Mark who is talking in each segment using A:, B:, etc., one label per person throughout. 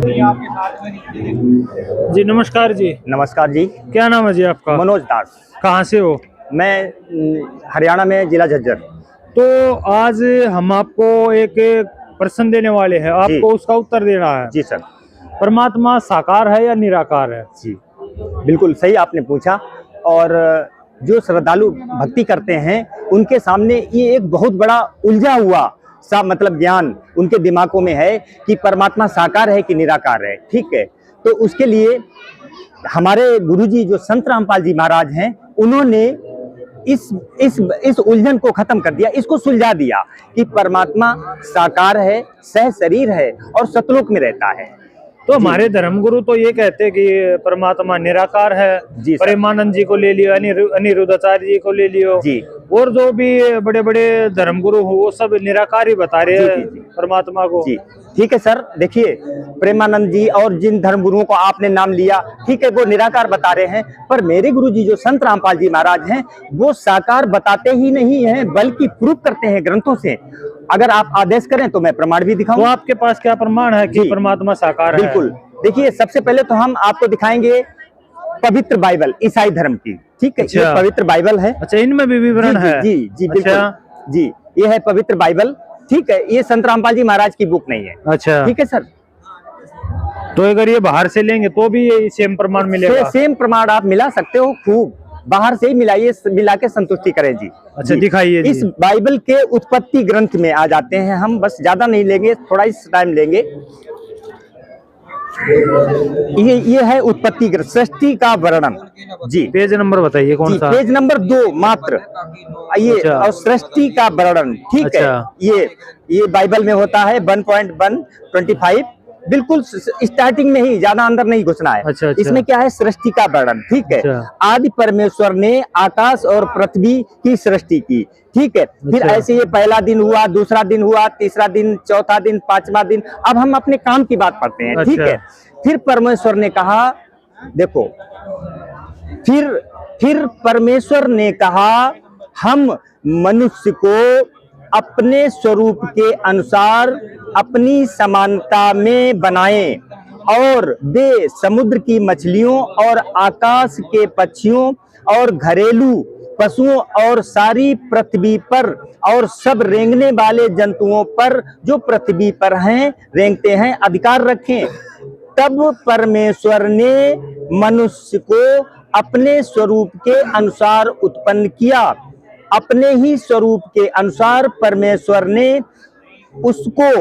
A: जी नमस्कार जी।
B: नमस्कार जी।
A: क्या नाम है जी आपका?
B: मनोज दास।
A: कहाँ से हो?
B: मैं हरियाणा में, जिला झज्जर।
A: तो आज हम आपको एक प्रश्न देने वाले हैं,
B: जी
A: आपको उसका उत्तर देना है।
B: जी सर।
A: परमात्मा साकार है या निराकार है?
B: जी बिल्कुल सही आपने पूछा। और जो श्रद्धालु भक्ति करते हैं उनके सामने ये एक बहुत बड़ा उलझा हुआ सा मतलब ज्ञान उनके दिमागों में है कि परमात्मा साकार है कि निराकार है। ठीक है, तो उसके लिए हमारे गुरुजी जो संत रामपाल जी महाराज हैं, उन्होंने इस उलझन को खत्म कर दिया, इसको सुलझा दिया कि परमात्मा साकार है, सह शरीर है और सतलोक में रहता है।
A: तो हमारे धर्मगुरु तो ये कहते हैं कि परमात्मा निराकार है।
B: जी
A: प्रेमानंद जी को ले लियो, अनिरुद्धाचार्य जी को ले लियो
B: जी,
A: और जो भी बड़े बड़े धर्मगुरु हो वो सब निराकार ही बता रहे हैं परमात्मा को।
B: जी ठीक है सर। देखिए, प्रेमानंद जी और जिन धर्मगुरुओं को आपने नाम लिया, ठीक है, वो निराकार बता रहे हैं, पर मेरे गुरुजी जो संत रामपाल जी महाराज हैं वो साकार बताते ही नहीं हैं, बल्कि प्रूफ करते हैं ग्रंथों से। अगर आप आदेश करें तो मैं प्रमाण भी दिखाऊं।
A: तो आपके पास क्या प्रमाण है कि परमात्मा साकार है?
B: बिल्कुल, देखिए, सबसे पहले तो हम आपको दिखाएंगे पवित्र बाइबल ईसाई धर्म की। ठीक है, ये पवित्र बाइबल है।
A: अच्छा, इनमें भी विवरण है?
B: जी जी बिल्कुल जी, ये है पवित्र बाइबल। ठीक है, ये संत रामपाल जी महाराज की बुक नहीं है।
A: अच्छा, ठीक
B: है सर।
A: तो अगर ये बाहर से लेंगे तो भी ये सेम प्रमाण मिलेगा?
B: सेम प्रमाण आप मिला सकते हो, खूब बाहर से ही मिलाइए, मिला के संतुष्टि करें जी।
A: अच्छा, दिखाइए।
B: इस बाइबल के उत्पत्ति ग्रंथ में आ जाते हैं हम, बस ज्यादा नहीं लेंगे, थोड़ा इस टाइम लेंगे। ये है उत्पत्ति ग्रंथ, सृष्टि का वर्णन जी।
A: पेज नंबर बताइए कौन सा?
B: पेज नंबर 2 मात्र ये। अच्छा। और सृष्टि का वर्णन, ठीक है। ये बाइबल में होता है 1.125, बिल्कुल स्टार्टिंग में ही, ज्यादा अंदर नहीं घुसना है।
A: अच्छा।
B: इसमें क्या है? सृष्टि का वर्णन। ठीक है। आदि परमेश्वर ने आकाश और पृथ्वी की सृष्टि की। ठीक है। फिर ऐसे ये पहला दिन हुआ, दूसरा दिन हुआ, तीसरा दिन, चौथा दिन, पांचवा दिन। अब हम अपने काम की बात पढ़ते हैं। ठीक है। फिर परमेश्वर ने कहा, देखो, फिर परमेश्वर ने कहा हम मनुष्य को अपने स्वरूप के अनुसार अपनी समानता में बनाएं और वे समुद्र की मछलियों और आकाश के पक्षियों और घरेलू पशुओं और सारी पृथ्वी पर और सब रेंगने वाले जंतुओं पर जो पृथ्वी पर हैं, रेंगते हैं, अधिकार रखें। तब परमेश्वर ने मनुष्य को अपने स्वरूप के अनुसार उत्पन्न किया। अपने ही स्वरूप के अनुसार परमेश्वर ने उसको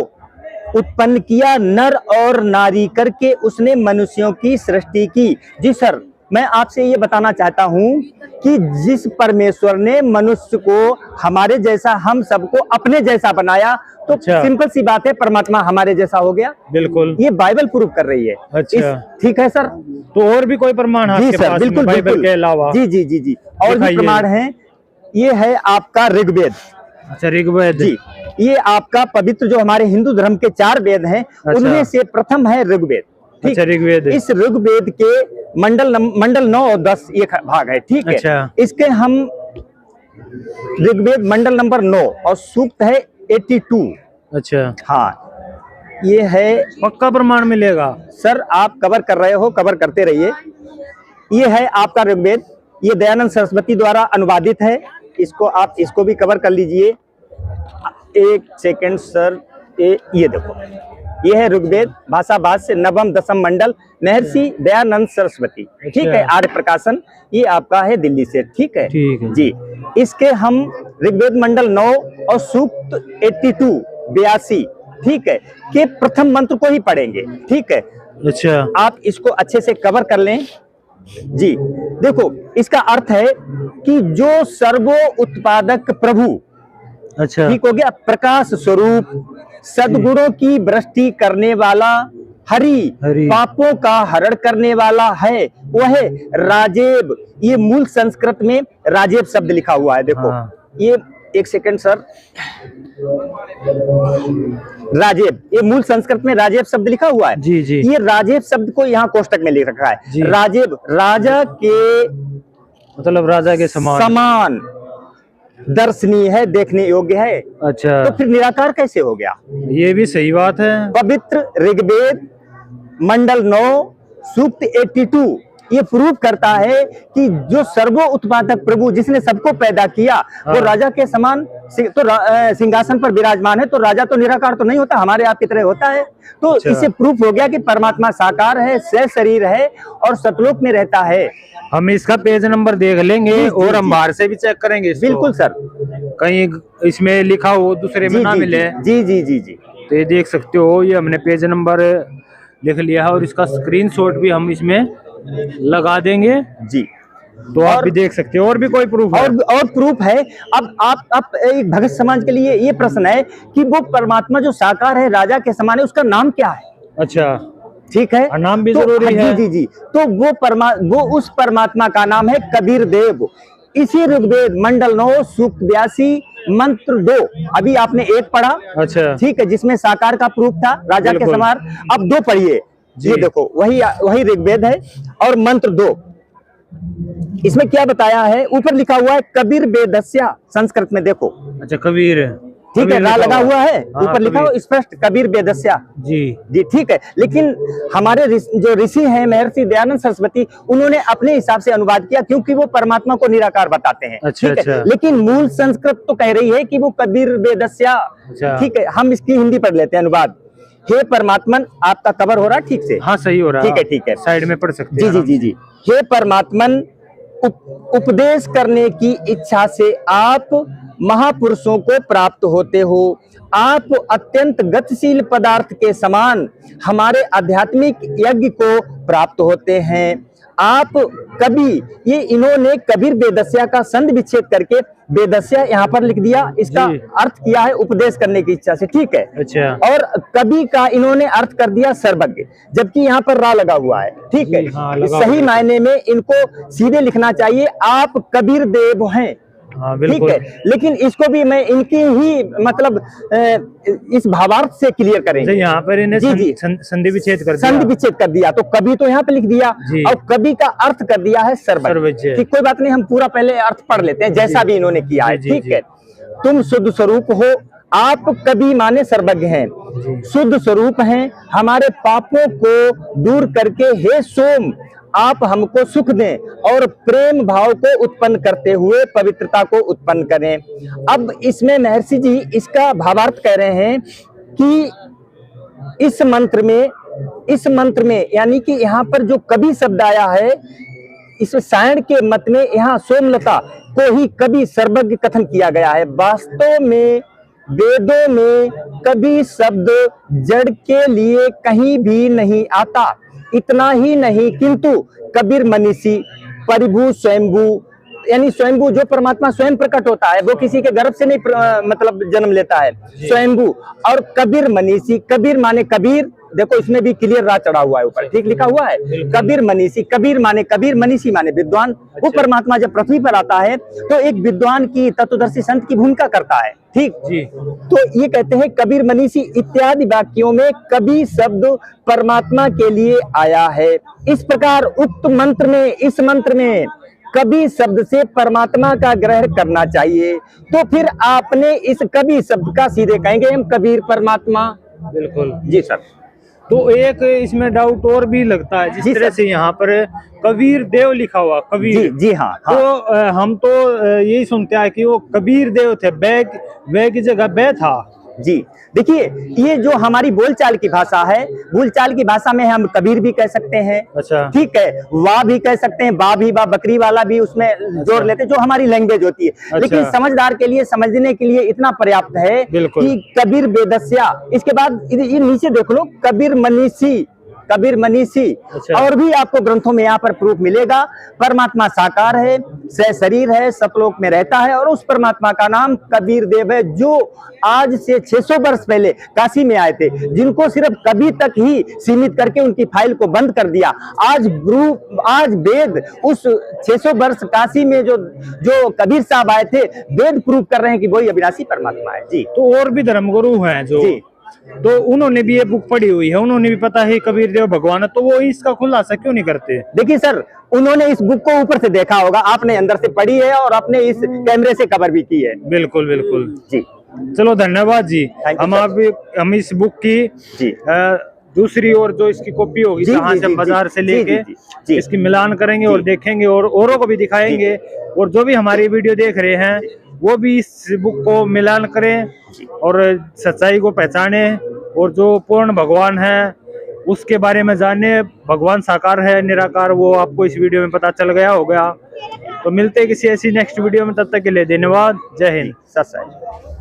B: उत्पन्न किया, नर और नारी करके उसने मनुष्यों की सृष्टि की। जी सर, मैं आपसे ये बताना चाहता हूँ कि जिस परमेश्वर ने मनुष्य को हमारे जैसा, हम सबको अपने जैसा बनाया, तो सिंपल सी बात है, परमात्मा हमारे जैसा हो गया।
A: बिल्कुल, ये
B: बाइबल प्रूफ कर रही है।
A: अच्छा,
B: ठीक है सर।
A: तो और भी कोई प्रमाण है आपके पास?
B: बिल्कुल,
A: बाइबल के अलावा?
B: जी जी जी जी, और भी प्रमाण है। ये है आपका ऋग्वेद।
A: अच्छा, ऋग्वेद
B: जी, ये आपका पवित्र जो हमारे हिंदू धर्म के 4 वेद हैं, उनमें से प्रथम है ऋग्वेद।
A: अच्छा, ऋग्वेद।
B: इस ऋग्वेद के मंडल 9 और 10 ये भाग है। ठीक है। अच्छा। इसके हम ऋग्वेद मंडल नंबर 9 और सूक्त है 82। अच्छा, हाँ, ये है।
A: पक्का प्रमाण मिलेगा
B: सर, आप कवर कर रहे हो, कवर करते रहिए। ये है आपका ऋग्वेद, ये दयानंद सरस्वती द्वारा अनुवादित है। इसको भी कवर कर लीजिए। एक सेकंड सर, ये देखो, ये है ऋग्वेद भाषा भाष्य नवम दशम मंडल, महर्षि दयानंद सरस्वती। ठीक है, आर्य प्रकाशन, ये आपका है दिल्ली से। ठीक है जी। इसके हम ऋग्वेद मंडल 9 और सूक्त 82 ठीक है, के प्रथम मंत्र को ही पढ़ेंगे। ठीक है। अच्छा, आप इसको अच्छे से कवर कर लें जी। देखो, इसका अर्थ है कि जो सर्वो उत्पादक प्रभु, अच्छा, ठीक हो गया, प्रकाश स्वरूप, सद्गुणों की वृष्टि करने वाला, हरि पापों का हरण करने वाला है, वह राजेब। ये मूल संस्कृत में राजेब शब्द लिखा हुआ है। देखो, ये एक सेकंड सर, राजेब, ये मूल संस्कृत में राजेब शब्द लिखा हुआ है। जी जी। ये राजेब शब्द को यहाँ कोष्टक में लिख रखा है। राजेब राजा के, मतलब राजा के समान दर्शनीय है, देखने योग्य है। अच्छा, तो फिर निराकार कैसे हो गया?
A: ये भी सही बात है।
B: पवित्र ऋग्वेद मंडल 9 सूक्त 82 ये प्रूव करता है कि जो सर्वो उत्पादक प्रभु जिसने सबको पैदा किया वो राजा के समान सिंहासन पर विराजमान है। तो राजा तो निराकार तो नहीं होता, हमारे आप की तरह होता है। तो
A: अच्छा।
B: इससे प्रूफ हो गया कि परमात्मा साकार है, सह शरीर है और सतलोक में रहता है।
A: हम इसका पेज नंबर देख लेंगे
B: जी,
A: और हम
B: जी।
A: बाहर से भी चेक करेंगे इसको।
B: बिल्कुल सर,
A: कहीं इसमें लिखा हो दूसरे में
B: जी
A: ना
B: जी
A: मिले
B: जी जी जी जी
A: तो ये देख सकते हो, ये हमने पेज नंबर लिख लिया है और इसका स्क्रीनशॉट भी हम इसमें लगा देंगे,
B: जी।
A: तो आप भी देख सकते हो। और भी कोई प्रूफ है?
B: और प्रूफ है। अब आप एक भगत समाज के लिए ये प्रश्न है कि वो परमात्मा जो साकार है, राजा के समान है, उसका नाम क्या है?
A: अच्छा,
B: ठीक है,
A: नाम भी
B: तो
A: जरूरी है।
B: जी जी। तो वो उस परमात्मा का नाम है कबीर देव। इसी ऋग्वेद मंडल 9 सूक्त 82 मंत्र 2 अभी आपने 1 पढ़ा,
A: अच्छा,
B: ठीक है, जिसमें साकार का प्रूफ था राजा के
A: बिल्कुल।
B: समान। अब 2 पढ़िए, ये देखो वही ऋग्वेद है और मंत्र 2 इसमें क्या बताया है, ऊपर लिखा हुआ है कबीर बेदस्या, संस्कृत में देखो,
A: अच्छा कबीर,
B: ठीक है, रा लगा हुआ है,
A: हाँ,
B: ऊपर लिखा हुआ स्पष्ट कबीर बेदस्या
A: जी
B: जी, ठीक है। लेकिन हमारे जो ऋषि हैं महर्षि दयानंद सरस्वती, उन्होंने अपने हिसाब से अनुवाद किया क्योंकि वो परमात्मा को निराकार बताते हैं,
A: अच्छा,
B: ठीक है।
A: अच्छा।
B: लेकिन मूल संस्कृत तो कह रही है कि वो कबीर बेदस्या,
A: अच्छा।
B: ठीक है। हम इसकी हिंदी पढ़ लेते हैं अनुवाद। हे परमात्मन, आपका कवर हो रहा है ठीक से?
A: हाँ सही हो रहा है,
B: ठीक है।
A: साइड में पढ़ सकते
B: जी
A: हैं
B: जी
A: हम।
B: जी जी। हे परमात्मन, उपदेश करने की इच्छा से आप महापुरुषों को प्राप्त होते हो। आप अत्यंत गतिशील पदार्थ के समान हमारे आध्यात्मिक यज्ञ को प्राप्त होते हैं। आप कभी, ये इन्होंने कबीर बेदस्या का संधि विच्छेद करके बेदस्या यहाँ पर लिख दिया, इसका
A: जी।
B: अर्थ किया है उपदेश करने की इच्छा से, ठीक है।
A: अच्छा,
B: और कवि का इन्होंने अर्थ कर दिया सर्वज्ञ, जबकि यहाँ पर रा लगा हुआ है, ठीक है।
A: जी, हाँ, लगा
B: सही
A: हुआ है।
B: मायने में इनको सीधे लिखना चाहिए, आप कबीर देव हैं,
A: हाँ
B: ठीक
A: बिल्कुल।
B: है। लेकिन इसको भी मैं इनकी ही मतलब इस भावार्थ से क्लियर करेंगे।
A: तो यहाँ पर इन्हें
B: जी, जी।
A: संधि विच्छेद कर दिया।
B: संधि विच्छेद कर दिया, तो कवि तो यहाँ पे लिख दिया
A: जी।
B: और कवि का अर्थ कर दिया है सर्वज्ञ।
A: सर्वज्ञ।
B: ठीक, कोई बात नहीं, हम पूरा पहले अर्थ पढ़ लेते हैं जैसा भी इन्होंने किया है,
A: जी,
B: ठीक
A: जी।
B: है। तुम शुद्ध स्वरूप हो, आप कवि माने सर्वज्ञ हैं, शुद्ध स्वरूप हैं, हमारे पापों को दूर करके हे सोम आप हमको सुख दें और प्रेम भाव को उत्पन्न करते हुए पवित्रता को उत्पन्न करें। अब इसमें महर्षि जी इसका भावार्थ कह रहे हैं कि इस मंत्र में यानी कि यहाँ पर जो कवि शब्द आया है, इस सायण के मत में यहाँ सोमलता को ही कवि सर्वज्ञ कथन किया गया है। वास्तव में वेदों में कवि शब्द जड़ के लिए कहीं भी नहीं आता। इतना ही नहीं किंतु कबीर मनीषी परिभू स्वयंभू, यानी स्वयंभू जो परमात्मा स्वयं प्रकट होता है, वो किसी के गर्भ से नहीं मतलब जन्म लेता है, स्वयंभू। और कबीर मनीषी, कबीर माने कबीर, देखो इसमें भी क्लियर रा चढ़ा हुआ है ऊपर, ठीक लिखा हुआ है कबीर मनीषी। कबीर माने कबीर, मनीषी माने विद्वान। वो परमात्मा जब पृथ्वी पर आता है तो एक विद्वान की, तत्वदर्शी संत की भूमिका करता है, ठीक
A: जी।
B: तो ये कहते हैं कबीर मनीषी इत्यादि वाक्यों में कवि शब्द परमात्मा के लिए आया है। इस प्रकार उक्त मंत्र में, इस मंत्र में कवि शब्द से परमात्मा का ग्रहण करना चाहिए। तो फिर आपने इस कवि शब्द का सीधे कहेंगे हम कबीर परमात्मा।
A: बिल्कुल
B: जी सर।
A: तो एक इसमें डाउट और भी लगता है, जिस तरह से यहाँ पर कबीर देव लिखा हुआ, कबीर
B: जी जी हाँ, हाँ।
A: तो हम तो यही सुनते हैं कि वो कबीर देव थे, वे की जगह बे था।
B: जी देखिए, ये जो हमारी बोलचाल की भाषा है, बोलचाल की भाषा में हम कबीर भी कह सकते हैं,
A: अच्छा, ठीक
B: है, वाह भी कह सकते हैं, बा भी, बा बकरी वाला भी उसमें जोड़ लेते हैं, जो हमारी लैंग्वेज होती है।
A: अच्छा।
B: लेकिन समझदार के लिए समझने के लिए इतना पर्याप्त है कि कबीर बेदस्या, इसके बाद ये नीचे देख लो कबीर मनीषी, कबीर मनीषी।
A: अच्छा।
B: और भी आपको ग्रंथों में यहाँ पर प्रूफ मिलेगा। परमात्मा साकार है, सह शरीर है, सतलोक में रहता है और उस परमात्मा का नाम कबीर देव है, जो आज से 600 वर्ष पहले काशी में आए थे, जिनको सिर्फ कवि तक ही सीमित करके उनकी फाइल को बंद कर दिया। आज वेद उस 600 वर्ष काशी में जो कबीर साहब आए थे, वेद प्रूफ कर रहे हैं कि वही अविनाशी परमात्मा है। जी।
A: तो और भी धर्मगुरु हैं जो, तो उन्होंने भी ये बुक पढ़ी हुई है, उन्होंने भी पता है कबीर देव भगवान है, तो वो इसका खुलासा क्यों नहीं करते?
B: देखिए सर, उन्होंने इस बुक को ऊपर से देखा होगा, आपने अंदर से पढ़ी है और आपने इस कैमरे से कवर भी की है।
A: बिल्कुल बिल्कुल
B: जी।
A: चलो धन्यवाद जी। हम इस बुक की
B: जी
A: दूसरी ओर जो इसकी कॉपी होगी
B: जी,
A: जहाँ
B: जी,
A: से हम
B: जी,
A: बाजार से
B: जी,
A: लेके
B: जी, जी।
A: इसकी मिलान करेंगे और देखेंगे और औरों को भी दिखाएंगे, और जो भी हमारी वीडियो देख रहे हैं वो भी इस बुक को मिलान करें और सच्चाई को पहचाने, और जो पूर्ण भगवान है उसके बारे में जाने। भगवान साकार है निराकार, वो आपको इस वीडियो में पता चल गया होगा। तो मिलते हैं किसी ऐसी नेक्स्ट वीडियो में, तब तक के लिए धन्यवाद। जय हिंद।
B: सत श्री अकाल।